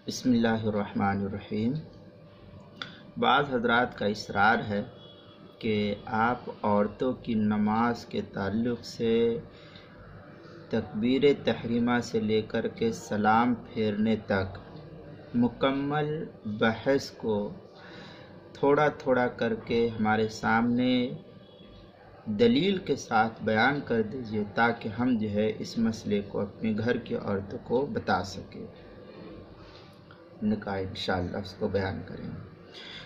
بسم اللہ الرحمن الرحیم۔ بعض حضرات کا اصرار ہے کہ آپ عورتوں کی نماز کے تعلق سے تکبیر تحریمہ سے لے کر کے سلام پھیرنے تک مکمل بحث کو تھوڑا تھوڑا کر کے ہمارے سامنے دلیل کے ساتھ بیان کر دیجیے تاکہ ہم اس مسئلے کو اپنے گھر کی عورتوں کو بتا سکیں۔ نکاح انشاءاللہ اس کو بیان کریں گے۔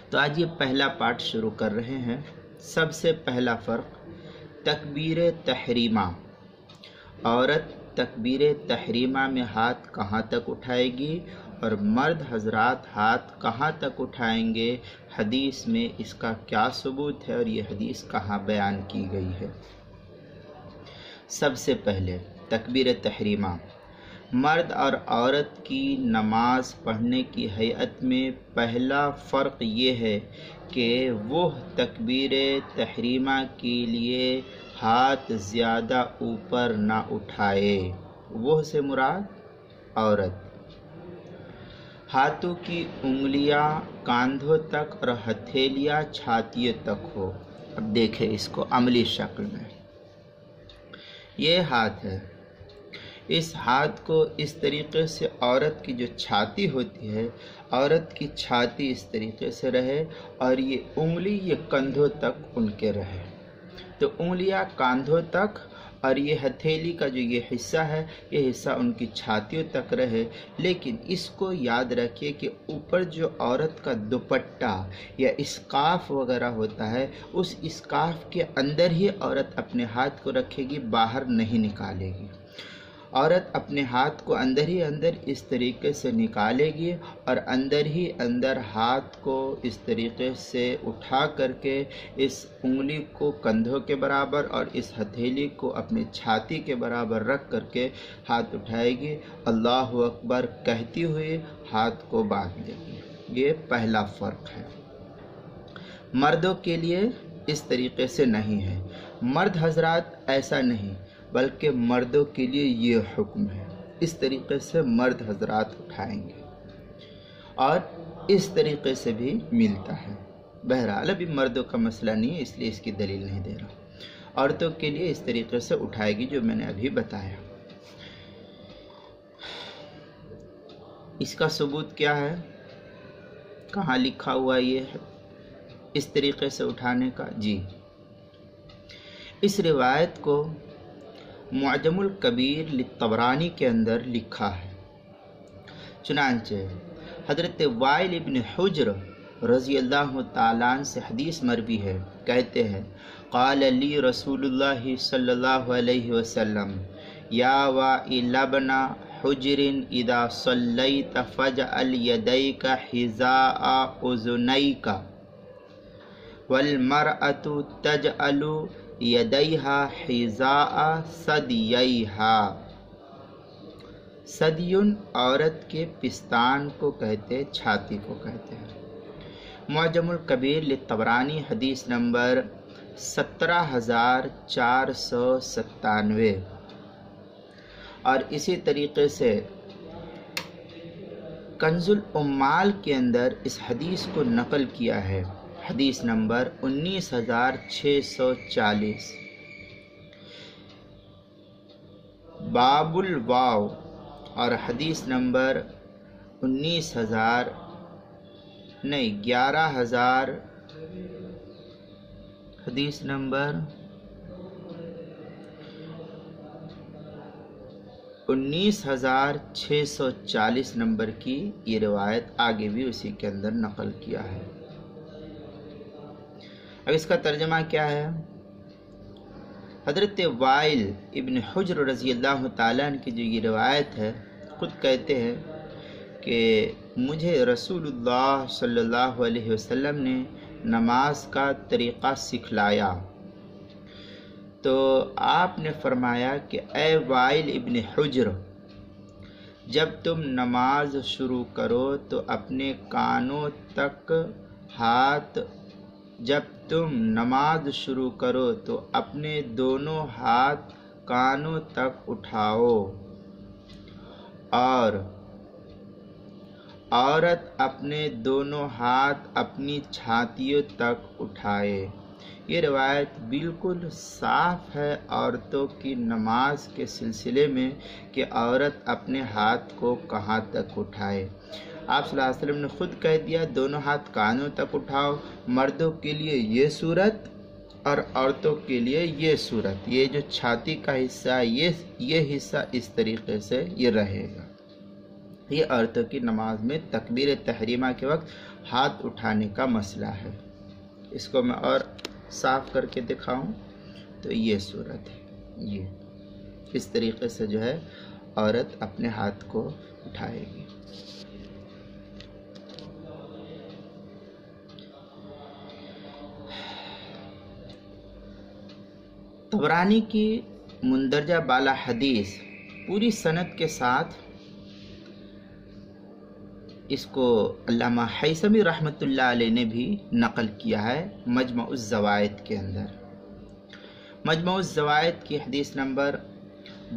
تو آج یہ پہلا پارٹ شروع کر رہے ہیں۔ سب سے پہلا فرق تکبیر تحریمہ۔ عورت تکبیر تحریمہ میں ہاتھ کہاں تک اٹھائے گی اور مرد حضرات ہاتھ کہاں تک اٹھائیں گے، حدیث میں اس کا کیا ثبوت ہے اور یہ حدیث کہاں بیان کی گئی ہے۔ سب سے پہلے تکبیر تحریمہ۔ مرد اور عورت کی نماز پڑھنے کی ہیئت میں پہلا فرق یہ ہے کہ وہ تکبیر تحریمہ کے لیے ہاتھ زیادہ اوپر نہ اٹھائے۔ وہ سے مراد عورت۔ ہاتھوں کی انگلیاں کاندھوں تک اور ہتھیلیاں چھاتیوں تک ہو۔ اب دیکھیں اس کو عملی شکل میں۔ یہ ہاتھ ہے، اس ہاتھ کو اس طریقے سے عورت کی جو چھاتی ہوتی ہے، عورت کی چھاتی اس طریقے سے رہے اور یہ انگلی یہ کندھوں تک ان کے رہے۔ تو انگلیاں کاندھوں تک اور یہ ہتھیلی کا جو یہ حصہ ہے، یہ حصہ ان کی چھاتیوں تک رہے۔ لیکن اس کو یاد رکھیے کہ اوپر جو عورت کا دوپٹہ یا اسکارف وغیرہ ہوتا ہے، اس اسکارف کے اندر ہی عورت اپنے ہاتھ کو رکھے گی، باہر نہیں نکالے گی۔ عورت اپنے ہاتھ کو اندر ہی اندر اس طریقے سے نکالے گی اور اندر ہی اندر ہاتھ کو اس طریقے سے اٹھا کر کے اس انگلی کو کندھوں کے برابر اور اس ہتھیلی کو اپنی چھاتی کے برابر رکھ کر کے ہاتھ اٹھائے گی، اللہ اکبر کہتی ہوئی ہاتھ کو باندھ لے گی۔ یہ پہلا فرق ہے۔ مردوں کے لیے اس طریقے سے نہیں ہے۔ مرد حضرات ایسا نہیں، بلکہ مردوں کے لیے یہ حکم ہے، اس طریقے سے مرد حضرات اٹھائیں گے اور اس طریقے سے بھی ملتا ہے۔ بہرحال ابھی مردوں کا مسئلہ نہیں ہے، اس لیے اس کی دلیل نہیں دے رہا۔ عورتوں کے لیے اس طریقے سے اٹھائے گی جو میں نے ابھی بتایا۔ اس کا ثبوت کیا ہے؟ کہاں لکھا ہوا یہ ہے اس طریقے سے اٹھانے کا؟ جی، اس روایت کو معجم الکبیر للطبرانی کے اندر لکھا ہے۔ چنانچہ حضرت وائل ابن حجر رضی اللہ تعالیٰ عنہ سے حدیث مروی ہے، کہتے ہیں قال لی رسول اللہ صلی اللہ علیہ وسلم یا وائل ابن حجر اذا صلیت فاجعل یدیک حذاء اذنیک والمرأة تجعل یدیہا حذاء ثدییہا۔ ثدیٌ عورت کے پستان کو کہتے، چھاتی کو کہتے ہیں۔ معجم الکبیر للطبرانی حدیث نمبر 17497۔ اور اسی طریقے سے کنز العمال کے اندر اس حدیث کو نقل کیا ہے، حدیث نمبر 19640۔ باب الواو اور حدیث نمبر 11000 حدیث نمبر 19640 نمبر کی یہ روایت آگے بھی اسی کے اندر نقل کیا ہے۔ اب اس کا ترجمہ کیا ہے؟ حضرت وائل ابن حجر رضی اللہ تعالیٰ عنہ کی جو یہ روایت ہے، خود کہتے ہیں کہ مجھے رسول اللہ صلی اللہ علیہ وسلم نے نماز کا طریقہ سکھلایا، تو آپ نے فرمایا کہ اے وائل ابن حجر، جب تم نماز شروع کرو تو اپنے کانوں تک ہاتھ جب تم نماز شروع کرو تو اپنے دونوں ہاتھ کانوں تک اٹھاؤ اور عورت اپنے دونوں ہاتھ اپنی چھاتیوں تک اٹھائے۔ یہ روایت بالکل صاف ہے عورتوں کی نماز کے سلسلے میں کہ عورت اپنے ہاتھ کو کہاں تک اٹھائے۔ آپ صلی اللہ علیہ وسلم نے خود کہہ دیا دونوں ہاتھ کانوں تک اٹھاؤ۔ مردوں کے لیے یہ صورت اور عورتوں کے لیے یہ صورت، یہ جو چھاتی کا حصہ ہے یہ حصہ اس طریقے سے یہ رہے گا۔ یہ عورتوں کی نماز میں تکبیر تحریمہ کے وقت ہاتھ اٹھانے کا مسئلہ ہے۔ اس کو میں اور صاف کر کے دکھاؤں تو یہ صورت ہے، یہ اس طریقے سے جو ہے عورت اپنے ہاتھ کو اٹھائے گی۔ طبرانی کی مندرجہ بالا حدیث پوری سند کے ساتھ اس کو علامہ حیثمی رحمۃ اللہ علیہ نے بھی نقل کیا ہے مجمع الزوائد کے اندر۔ مجمع الزوائد کی حدیث نمبر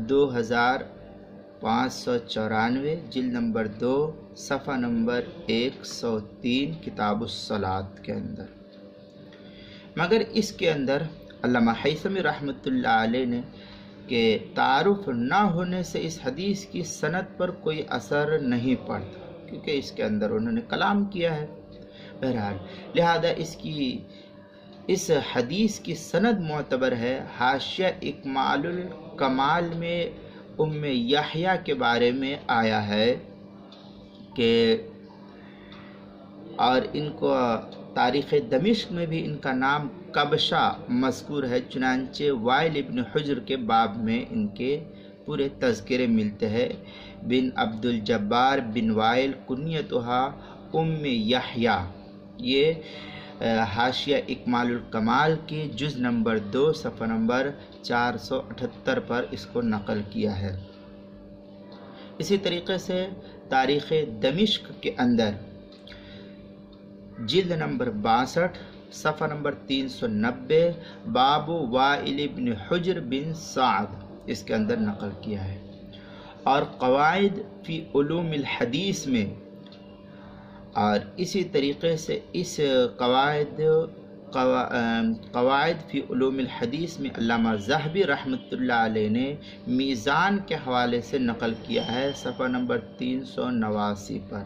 2594، جلد نمبر 2، صفحہ نمبر 103، کتاب الصلاۃ کے اندر۔ مگر اس کے اندر علامہ حیثمی رحمۃ اللہ علیہ نے کہ تعارف نہ ہونے سے اس حدیث کی سند پر کوئی اثر نہیں پڑتا، کیونکہ اس کے اندر انہوں نے کلام کیا ہے۔ بہرحال لہذا اس حدیث کی سند معتبر ہے۔ حاشیہ اکمال الکمال میں ام یحییٰ کے بارے میں آیا ہے کہ اور ان کو تاریخ دمشق میں بھی ان کا نام کبشہ مذکور ہے، چنانچہ وائل ابن حجر کے باب میں ان کے پورے تذکرے ملتے ہیں۔ بن عبد الجبار بن وائل کنیتہا ام یحییٰ، یہ حاشیہ اکمال الکمال کی جز نمبر 2 صفحہ نمبر 478 پر اس کو نقل کیا ہے۔ اسی طریقے سے تاریخ دمشق کے اندر جلد نمبر 62 صفحہ نمبر 390 باب وائل بن حجر بن سعد اس کے اندر نقل کیا ہے۔ اور قواعد فی علوم الحدیث میں اور اسی طریقے سے اس قواعد فی علوم الحدیث میں علامہ ذہبی رحمۃ اللہ علیہ نے میزان کے حوالے سے نقل کیا ہے صفحہ نمبر 389 پر،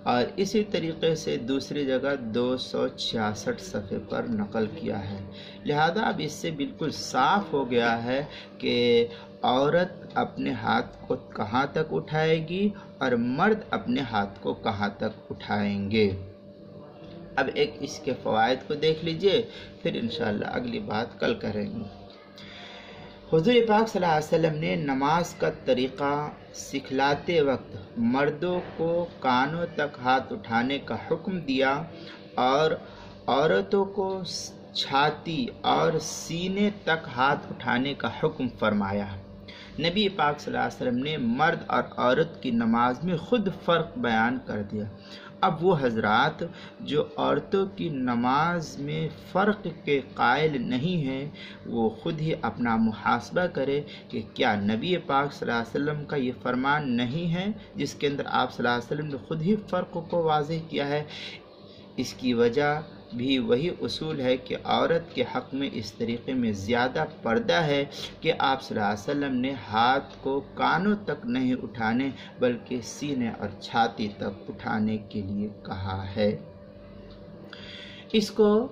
اور اسی طریقے سے دوسری جگہ 266 صفحے پر نقل کیا ہے۔ لہذا اب اس سے بالکل صاف ہو گیا ہے کہ عورت اپنے ہاتھ کو کہاں تک اٹھائے گی اور مرد اپنے ہاتھ کو کہاں تک اٹھائیں گے۔ اب ایک اس کے فوائد کو دیکھ لیجئے، پھر انشاءاللہ اگلی بات کل کریں گے۔ حضور پاک صلی اللہ علیہ وسلم نے نماز کا طریقہ سکھلاتے وقت مردوں کو کانوں تک ہاتھ اٹھانے کا حکم دیا اور عورتوں کو چھاتی اور سینے تک ہاتھ اٹھانے کا حکم فرمایا۔ نبی پاک صلی اللہ علیہ وسلم نے مرد اور عورت کی نماز میں خود فرق بیان کر دیا۔ اب وہ حضرات جو عورتوں کی نماز میں فرق کے قائل نہیں ہیں وہ خود ہی اپنا محاسبہ کرے کہ کیا نبی پاک صلی اللہ علیہ وسلم کا یہ فرمان نہیں ہے جس کے اندر آپ صلی اللہ علیہ وسلم نے خود ہی فرق کو واضح کیا ہے۔ اس کی وجہ بھی وہی اصول ہے کہ عورت کے حق میں اس طریقے میں زیادہ پردہ ہے کہ آپ صلی اللہ علیہ وسلم نے ہاتھ کو کانوں تک نہیں اٹھانے بلکہ سینے اور چھاتی تک اٹھانے کے لیے کہا ہے۔ اس کو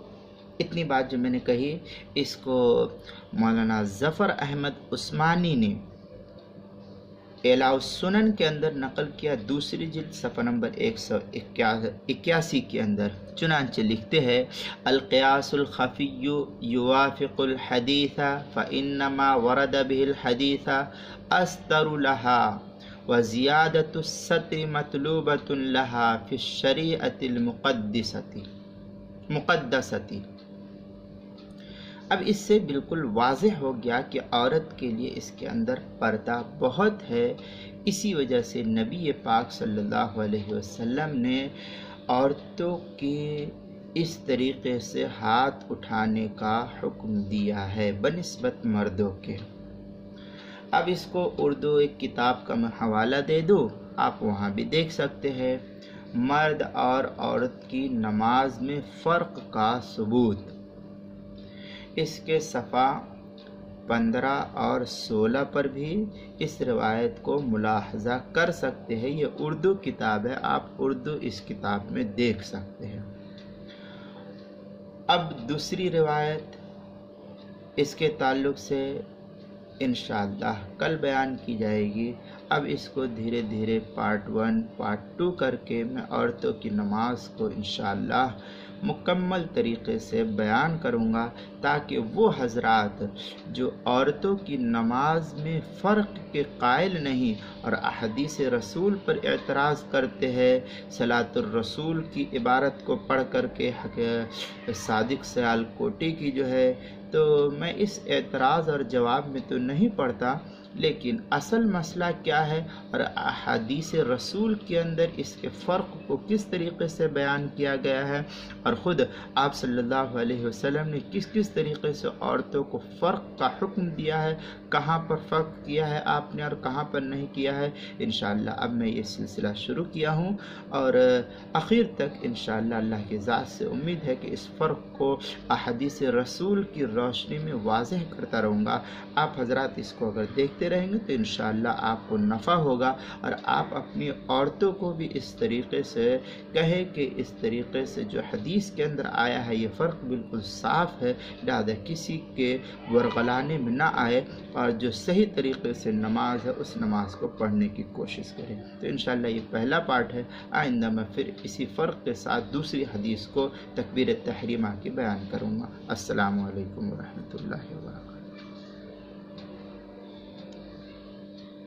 اتنی بات جو میں نے کہی اس کو مولانا ظفر احمد عثمانی نے اعلاء السنن کے اندر نقل کیا، دوسری جلد صفحہ نمبر 181 کے اندر، چنانچہ لکھتے ہیں القیاس الخفی یوافق الحدیث فانما ورد به الحدیث استر لها وزیادۃ الستر مطلوبۃ لها فی الشریعۃ المقدسۃ۔ اب اس سے بالکل واضح ہو گیا کہ عورت کے لیے اس کے اندر پردہ بہت ہے۔ اسی وجہ سے نبی پاک صلی اللہ علیہ وسلم نے عورتوں کے اس طریقے سے ہاتھ اٹھانے کا حکم دیا ہے بنسبت مردوں کے۔ اب اس کو اردو ایک کتاب کا میں حوالہ دے دوں آپ وہاں بھی دیکھ سکتے ہیں۔ مرد اور عورت کی نماز میں فرق کا ثبوت، اس کے صفحہ 15 اور 16 پر بھی اس روایت کو ملاحظہ کر سکتے ہیں۔ یہ اردو کتاب ہے، آپ اردو اس کتاب میں دیکھ سکتے ہیں۔ اب دوسری روایت اس کے تعلق سے انشاءاللہ کل بیان کی جائے گی۔ اب اس کو دھیرے دھیرے پارٹ 1 پارٹ 2 کر کے میں عورتوں کی نماز کو انشاءاللہ مکمل طریقے سے بیان کروں گا، تاکہ وہ حضرات جو عورتوں کی نماز میں فرق کے قائل نہیں اور احادیث رسول پر اعتراض کرتے ہیں، صلاۃ الرسول کی عبارت کو پڑھ کر کے صادق سیالکوٹی کی جو ہے، تو میں اس اعتراض اور جواب میں تو نہیں پڑھتا، لیکن اصل مسئلہ کیا ہے اور احادیث رسول کے اندر اس کے فرق کو کس طریقے سے بیان کیا گیا ہے، اور خود آپ صلی اللہ علیہ وسلم نے کس کس طریقے سے عورتوں کو فرق کا حکم دیا ہے، کہاں پر فرق کیا ہے آپ نے اور کہاں پر نہیں کیا ہے۔ انشاءاللہ اب میں یہ سلسلہ شروع کیا ہوں اور اخیر تک انشاءاللہ اللہ کی ذات سے امید ہے کہ اس فرق کو احادیث رسول کی روشنی میں واضح کرتا رہوں گا۔ آپ حضرات اس کو اگر دیکھتے رہیں گے تو انشاءاللہ آپ کو نفع ہوگا، اور آپ اپنی عورتوں کو بھی اس طریقے سے کہیں کہ اس طریقے سے جو حدیث کے اندر آیا ہے یہ فرق بالکل صاف ہے، لہذا کسی کے ورغلانے میں نہ آئے اور جو صحیح طریقے سے نماز ہے اس نماز کو پڑھنے کی کوشش کریں۔ تو انشاءاللہ یہ پہلا پارٹ ہے، آئندہ میں پھر اسی فرق کے ساتھ دوسری حدیث کو تکبیر تحریمہ کی بیان کروں گا۔ السلام علیکم ورحمۃ اللہ وبرکاتہ۔